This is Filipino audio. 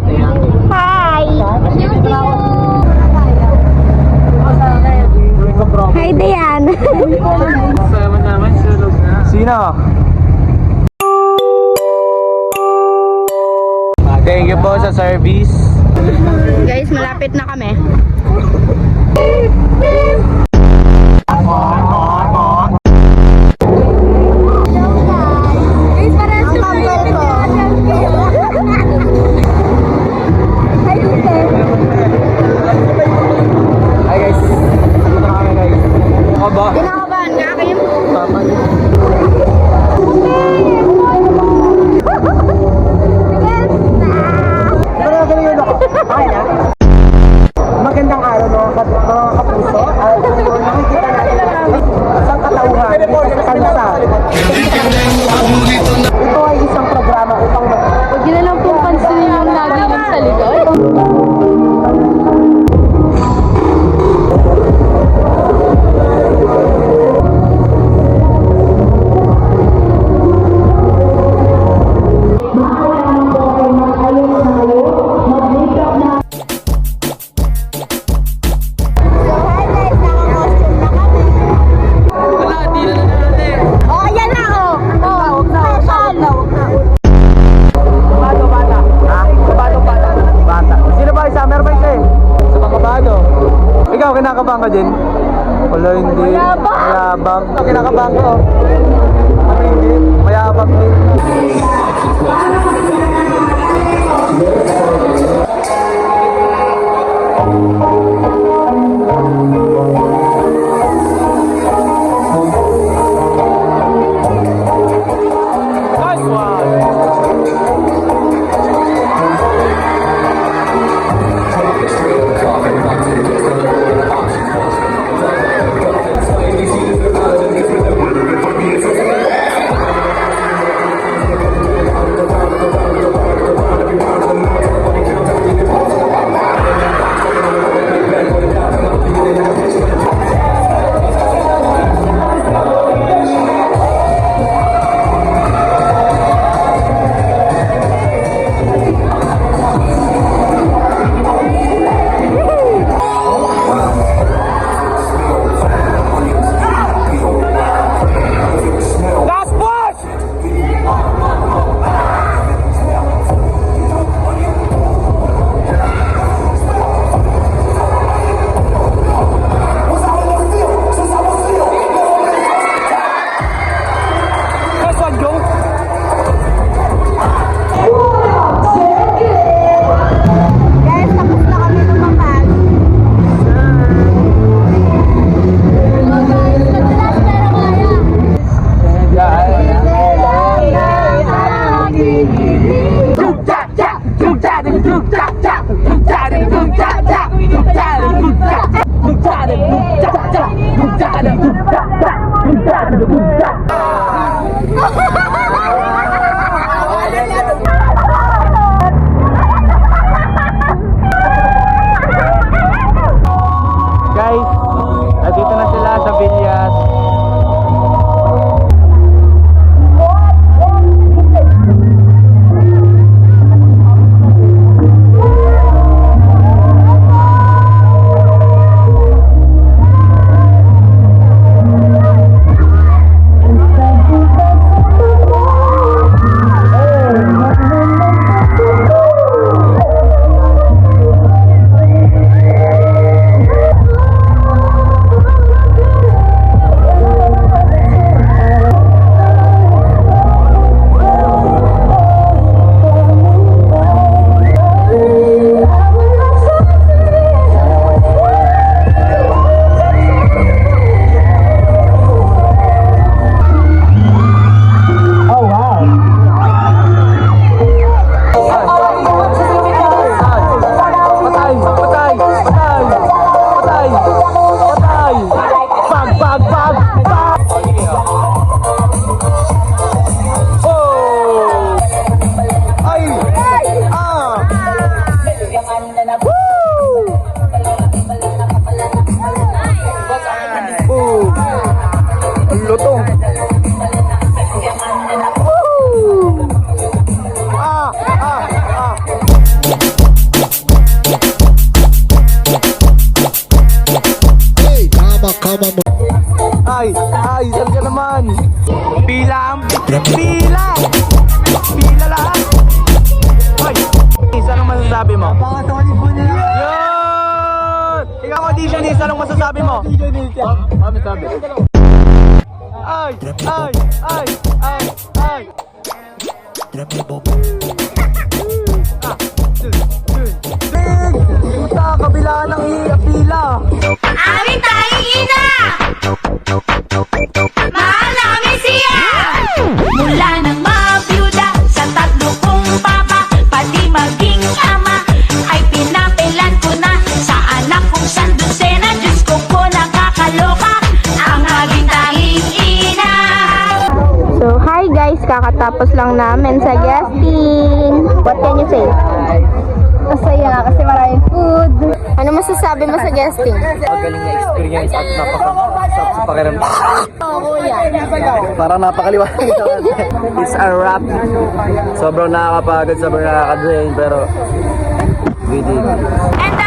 ate. Hi! Hi, Dayan! Sama naman, sulog na. Sino? Thank you po sa service. Guys, malapit na kami. Hi guys. Dito na kami guys. Ako ba? Kinakabahan nga kayo. Papan. Okay na. Magandang araw mga kapuso. Nakikita natin isang katauhan sa kansa. Ito ay isang programa upang Huwag nyo na lang pong pansinin yung lagi yung sa likod. kinakabahan ka din? Wala, hindi. Mayabang. Kinakabahan ko. Ano hindi? Mayabang din. Nice one! Pila! Pila lahat! Hoy! Anong masasabi mo? Napaka-solid po nila. Yun! Ikaw auditionist, anong masasabi mo? Ay! Ay! Ay! Ay! Ay! Puta, kabila ng pila. Amin tayong ina! Mahal namin siya! Mula nang mabiyuda sa tatlo kong papa, pati maging ama, ay pinapilan ko na sa anak kong sandusena. Diyos ko po nakakaloka, ang aking tanging ina! So, hi guys! Kakatapos lang namin sa guesting. What can you say? Masaya kasi maraming food. Ano masasabi mo sa guesting? Magaling na experience at napaka-sarap sa pakiramdam. Oo, kuya. Parang napakaliwanag sa akin. It's a wrap. Sobrang nakakapagod, sobrang nakaka-drain, pero we did it. And